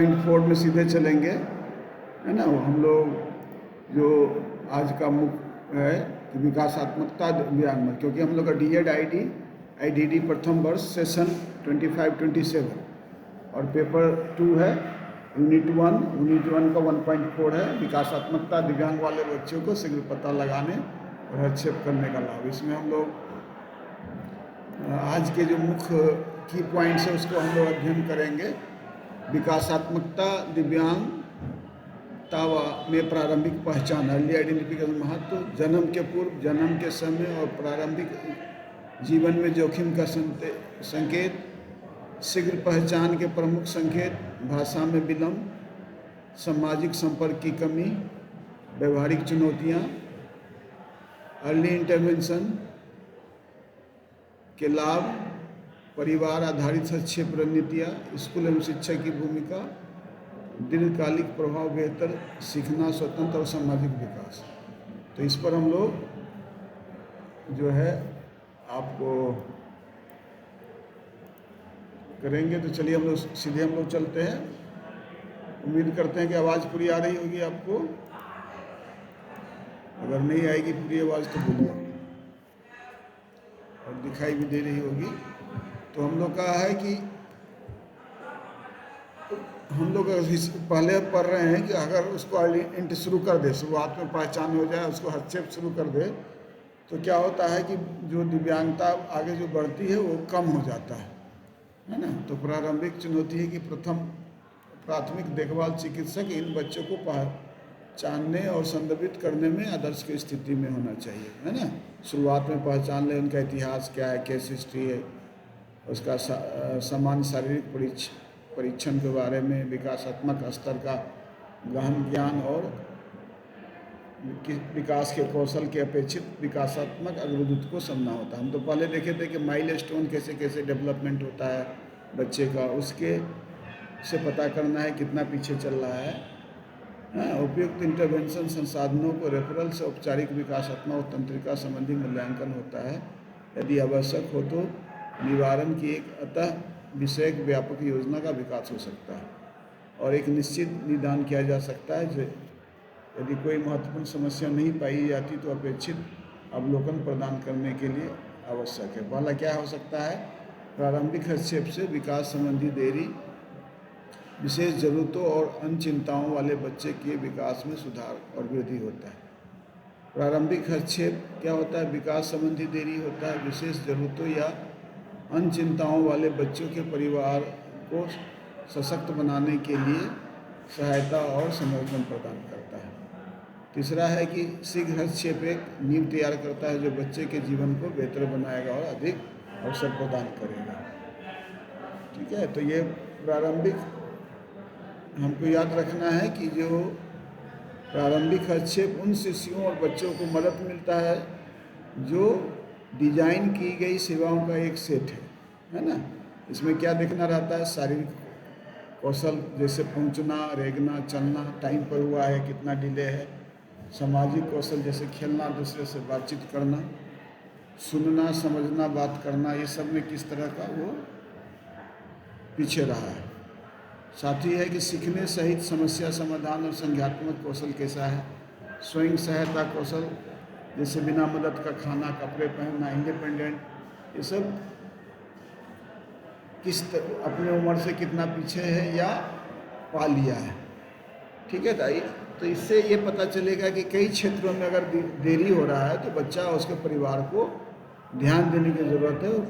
4 में सीधे चलेंगे, है ना। हम लोग जो आज का मुख्य है कि विकासात्मकता दिव्यांग में, क्योंकि हम लोग का डी एड IDD प्रथम वर्ष सेशन 25-27 और पेपर 2 है यूनिट 1 का 1.4 है विकासात्मकता दिव्यांग वाले बच्चों को शीघ्र पता लगाने और हस्तक्षेप करने का लाभ। इसमें हम लोग आज के जो मुख्य की पॉइंट्स है उसको हम लोग अध्ययन करेंगे। विकासात्मकता दिव्यांगता में प्रारंभिक पहचान, अर्ली आइडेंटिफिकेशन महत्व, जन्म के पूर्व, जन्म के समय और प्रारंभिक जीवन में जोखिम का संकेत, शीघ्र पहचान के प्रमुख संकेत, भाषा में विलंब, सामाजिक संपर्क की कमी, व्यवहारिक चुनौतियाँ, अर्ली इंटरवेंशन के लाभ, परिवार आधारित हस्तक्षेप रणनीतियाँ, स्कूल एवं शिक्षा की भूमिका, दीर्घकालिक प्रभाव, बेहतर सीखना, स्वतंत्र और सामाजिक विकास। तो इस पर हम लोग जो है आपको करेंगे। तो चलिए हम लोग सीधे हम लोग चलते हैं। उम्मीद करते हैं कि आवाज़ पूरी आ रही होगी आपको। अगर नहीं आएगी पूरी आवाज़ तो बोलिए, और दिखाई भी दे रही होगी। तो हम लोग का है कि हम लोग पहले पढ़ रहे हैं कि अगर उसको इंट शुरू कर दे, शुरुआत में पहचान हो जाए, उसको हस्तक्षेप शुरू कर दे, तो क्या होता है कि जो दिव्यांगता आगे जो बढ़ती है वो कम हो जाता है ना। तो प्रारंभिक चुनौती है कि प्राथमिक देखभाल चिकित्सक इन बच्चों को पहचानने और संदर्भित करने में आदर्श की स्थिति में होना चाहिए, है ना। शुरुआत में पहचान ले उनका इतिहास क्या है, केस हिस्ट्री है, उसका सामान्य शारीरिक परीक्षण के बारे में, विकासात्मक स्तर का गहन ज्ञान और विकास के कौशल के अपेक्षित विकासात्मक अग्रदूत को समझना होता है। हम तो पहले देखे थे कि माइलस्टोन कैसे कैसे डेवलपमेंट होता है बच्चे का, उसके से पता करना है कितना पीछे चल रहा है। उपयुक्त इंटरवेंशन संसाधनों को रेफरल से औपचारिक विकासात्मक और तंत्रिका संबंधी मूल्यांकन होता है। यदि आवश्यक हो तो निवारण की एक अतः विषयक व्यापक योजना का विकास हो सकता है और एक निश्चित निदान किया जा सकता है। यदि कोई महत्वपूर्ण समस्या नहीं पाई जाती तो अपेक्षित अवलोकन प्रदान करने के लिए आवश्यक है। पहला क्या हो सकता है, प्रारंभिक हस्तक्षेप से विकास संबंधी देरी, विशेष जरूरतों और अन्य चिंताओं वाले बच्चे के विकास में सुधार और वृद्धि होता है। प्रारंभिक हस्तक्षेप क्या होता है, विकास संबंधी देरी होता है, विशेष जरूरतों या अन्य चिंताओं वाले बच्चों के परिवार को सशक्त बनाने के लिए सहायता और समर्थन प्रदान करता है। तीसरा है कि शीघ्र हस्तक्षेप एक नींव तैयार करता है जो बच्चे के जीवन को बेहतर बनाएगा और अधिक अवसर प्रदान करेगा। ठीक है, तो ये प्रारंभिक हमको याद रखना है कि जो प्रारंभिक हस्तक्षेप उन शिशुओं और बच्चों को मदद मिलता है जो डिजाइन की गई सेवाओं का एक सेट है ना। इसमें क्या देखना रहता है, शारीरिक कौशल जैसे पहुंचना, रेंगना, चलना, टाइम पर हुआ है, कितना डिले है, सामाजिक कौशल जैसे खेलना, दूसरे से बातचीत करना, सुनना, समझना, बात करना, ये सब में किस तरह का वो पीछे रहा है। साथ ही है कि सीखने सहित समस्या समाधान और संज्ञात्मक कौशल कैसा है, स्वयं सहायता कौशल जैसे बिना मदद का खाना, कपड़े पहनना, इंडिपेंडेंट, ये सब अपने उम्र से कितना पीछे है या पा लिया है। ठीक है, तो इससे ये पता चलेगा कि कई क्षेत्रों में अगर देरी हो रहा है तो बच्चा और उसके परिवार को ध्यान देने की ज़रूरत है और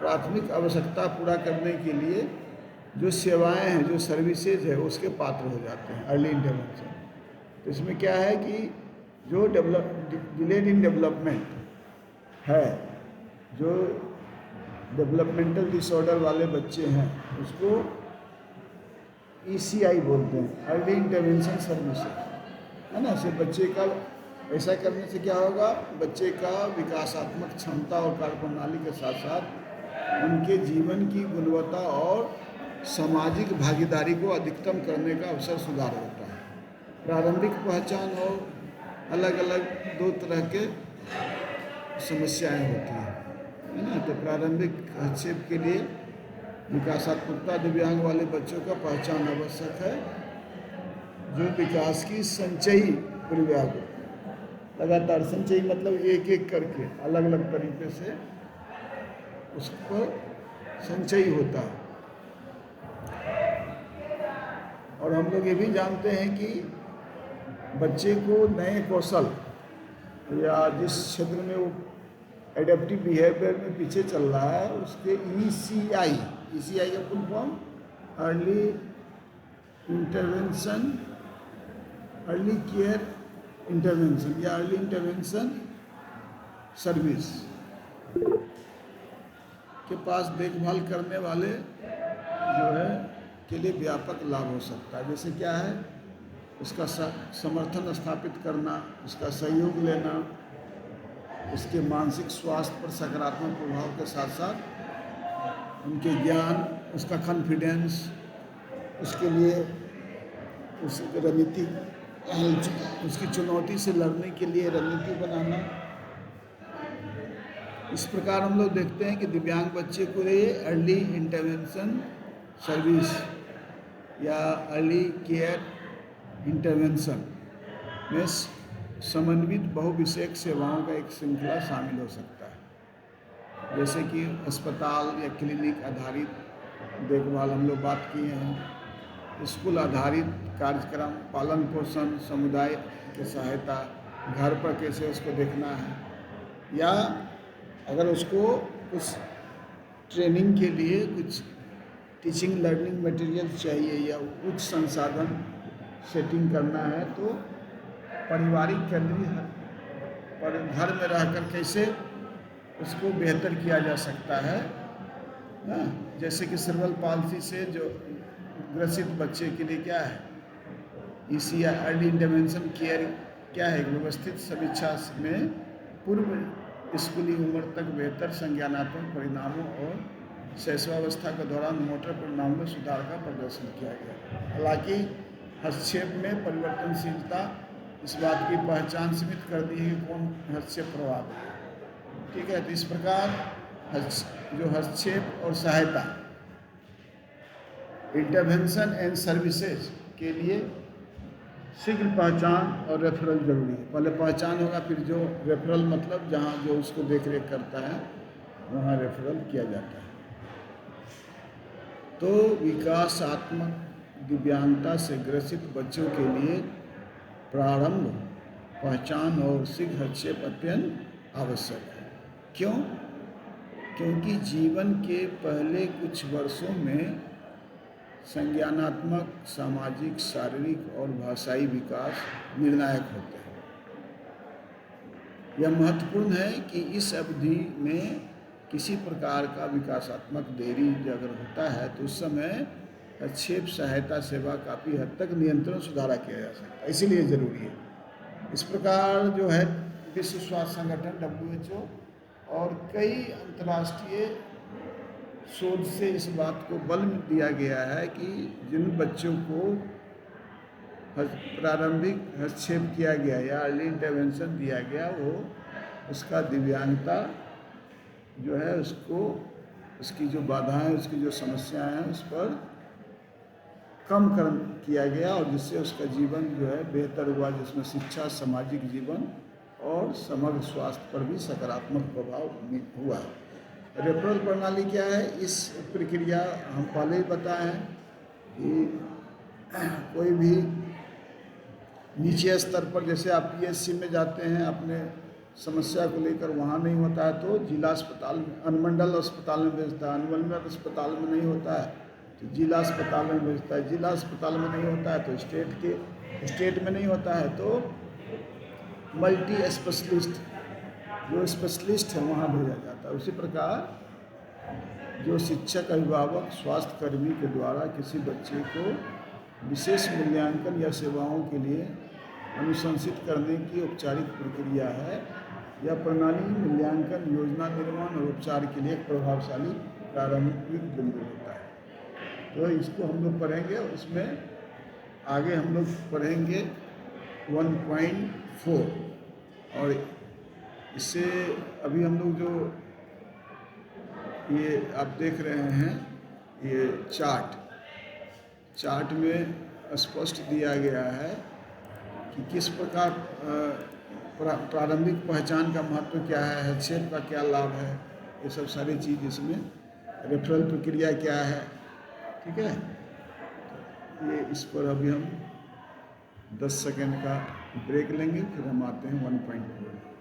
प्राथमिक आवश्यकता पूरा करने के लिए जो सेवाएं हैं, जो सर्विसेज है, उसके पात्र हो जाते हैं अर्ली इंटरवेंशन। तो इसमें क्या है कि जो डिलेड इन डेवलपमेंट है, जो डेवलपमेंटल डिसऑर्डर वाले बच्चे हैं, उसको ECI बोलते हैं, अर्ली इंटरवेंशन सर्विसेज, है ना। सिर्फ बच्चे का ऐसा करने से क्या होगा, बच्चे का विकासात्मक क्षमता और कार्यप्रणाली के साथ साथ उनके जीवन की गुणवत्ता और सामाजिक भागीदारी को अधिकतम करने का अवसर सुधार होता है। प्रारंभिक पहचान और अलग अलग दो तरह के समस्याएं होती हैं, है ना। तो प्रारंभिक हस्तक्षेप के लिए विकासात्मकता दिव्यांग वाले बच्चों का पहचान आवश्यक है, जो विकास की संचयी प्रक्रिया को लगातार, संचयी मतलब एक एक करके अलग अलग तरीके से उस पर संचयी होता है। और हम लोग ये भी जानते हैं कि बच्चे को नए कौशल या जिस क्षेत्र में वो एडेप्टिव बिहेवियर में पीछे चल रहा है, उसके ECI का full form early intervention, early care intervention या अर्ली इंटरवेंशन सर्विस के पास देखभाल करने वाले जो है के लिए व्यापक लाभ हो सकता है। जैसे क्या है, उसका समर्थन स्थापित करना, उसका सहयोग लेना, उसके मानसिक स्वास्थ्य पर सकारात्मक प्रभाव के साथ साथ उनके ज्ञान, उसका कॉन्फिडेंस, उसके लिए उस रणनीति, उसकी चुनौती से लड़ने के लिए रणनीति बनाना। इस प्रकार हम लोग देखते हैं कि दिव्यांग बच्चे को लिए अर्ली इंटरवेंशन सर्विस या अर्ली केयर इंटरवेंशन में समन्वित बहुविषयक सेवाओं का एक श्रृंखला शामिल हो सकता है, जैसे कि अस्पताल या क्लिनिक आधारित देखभाल हम लोग बात किए हैं, स्कूल आधारित कार्यक्रम, पालन पोषण, समुदाय की सहायता, घर पर कैसे उसको देखना है, या अगर उसको कुछ ट्रेनिंग के लिए कुछ टीचिंग लर्निंग मटेरियल चाहिए या उच्च संसाधन सेटिंग करना है, तो पारिवारिक केंद्रीय पर घर में रहकर कैसे उसको बेहतर किया जा सकता है ना। जैसे कि सेरेब्रल पाल्सी से जो ग्रसित बच्चे के लिए क्या है, ECI अर्ली इंटरवेंशन केयर क्या है, व्यवस्थित समीक्षा में पूर्व स्कूली उम्र तक बेहतर संज्ञानात्मक परिणामों और शैशवावस्था के दौरान मोटर परिणामों में सुधार का प्रदर्शन किया गया। हालांकि हस्तक्षेप में परिवर्तनशीलता इस बात की पहचान सीमित कर दी है कि कौन हस्तक्षेप प्रभाव है। ठीक है, तो इस प्रकार जो हस्तक्षेप और सहायता इंटरवेंशन एंड सर्विसेज के लिए शीघ्र पहचान और रेफरल जरूरी है। पहले पहचान होगा, फिर जो रेफरल मतलब जहाँ जो उसको देख रेख करता है वहाँ रेफरल किया जाता है। तो विकासात्मक दिव्यांगता से ग्रसित बच्चों के लिए प्रारंभ, पहचान और शीघ्र हस्तक्षेप अत्यंत आवश्यक है। क्यों? क्योंकि जीवन के पहले कुछ वर्षों में संज्ञानात्मक, सामाजिक, शारीरिक और भाषाई विकास निर्णायक होते हैं। यह महत्वपूर्ण है कि इस अवधि में किसी प्रकार का विकासात्मक देरी अगर होता है तो उस समय हस्तक्षेप सहायता सेवा काफ़ी हद तक नियंत्रण सुधारा किया जा सकता है, इसीलिए ज़रूरी है। इस प्रकार जो है विश्व स्वास्थ्य संगठन WHO और कई अंतर्राष्ट्रीय शोध से इस बात को बल दिया गया है कि जिन बच्चों को प्रारंभिक हस्तक्षेप किया गया या अर्ली इंटरवेंशन दिया गया, वो उसका दिव्यांगता जो है उसको, उसकी जो बाधाएं, उसकी जो समस्याएं हैं उस पर कम किया गया, और जिससे उसका जीवन जो है बेहतर हुआ, जिसमें शिक्षा, सामाजिक जीवन और समग्र स्वास्थ्य पर भी सकारात्मक प्रभाव हुआ। रेफरल प्रणाली क्या है? इस प्रक्रिया हम पहले ही बताए हैं कि कोई भी नीचे स्तर पर, जैसे आप PSC में जाते हैं अपने समस्या को लेकर, वहाँ नहीं होता है तो जिला अस्पताल में, अनुमंडल अस्पताल में भेजता है, अनुमंडल अस्पताल में नहीं होता है तो जिला अस्पताल में भेजता है, जिला अस्पताल में नहीं होता है तो स्टेट में नहीं होता है तो मल्टी स्पेशलिस्ट, जो स्पेशलिस्ट है वहाँ भेजा जाता है। उसी प्रकार जो शिक्षक, अभिभावक, स्वास्थ्य कर्मी के द्वारा किसी बच्चे को विशेष मूल्यांकन या सेवाओं के लिए अनुशंसित करने की औपचारिक प्रक्रिया है, यह प्रणाली मूल्यांकन, योजना निर्माण और उपचार के लिए एक प्रभावशाली प्रारंभिक बिंदु होता है। तो इसको हम लोग पढ़ेंगे, और इसमें आगे हम लोग पढ़ेंगे 1.4, और इससे अभी हम लोग जो ये आप देख रहे हैं ये चार्ट में स्पष्ट दिया गया है कि किस प्रकार प्रारंभिक पहचान का महत्व क्या है, हस्तक्षेप का क्या लाभ है, ये सब सारी चीज़ इसमें, रेफरल प्रक्रिया क्या है, ठीक है। ये इस पर अभी हम 10 सेकेंड का ब्रेक लेंगे, फिर हम आते हैं 1.4।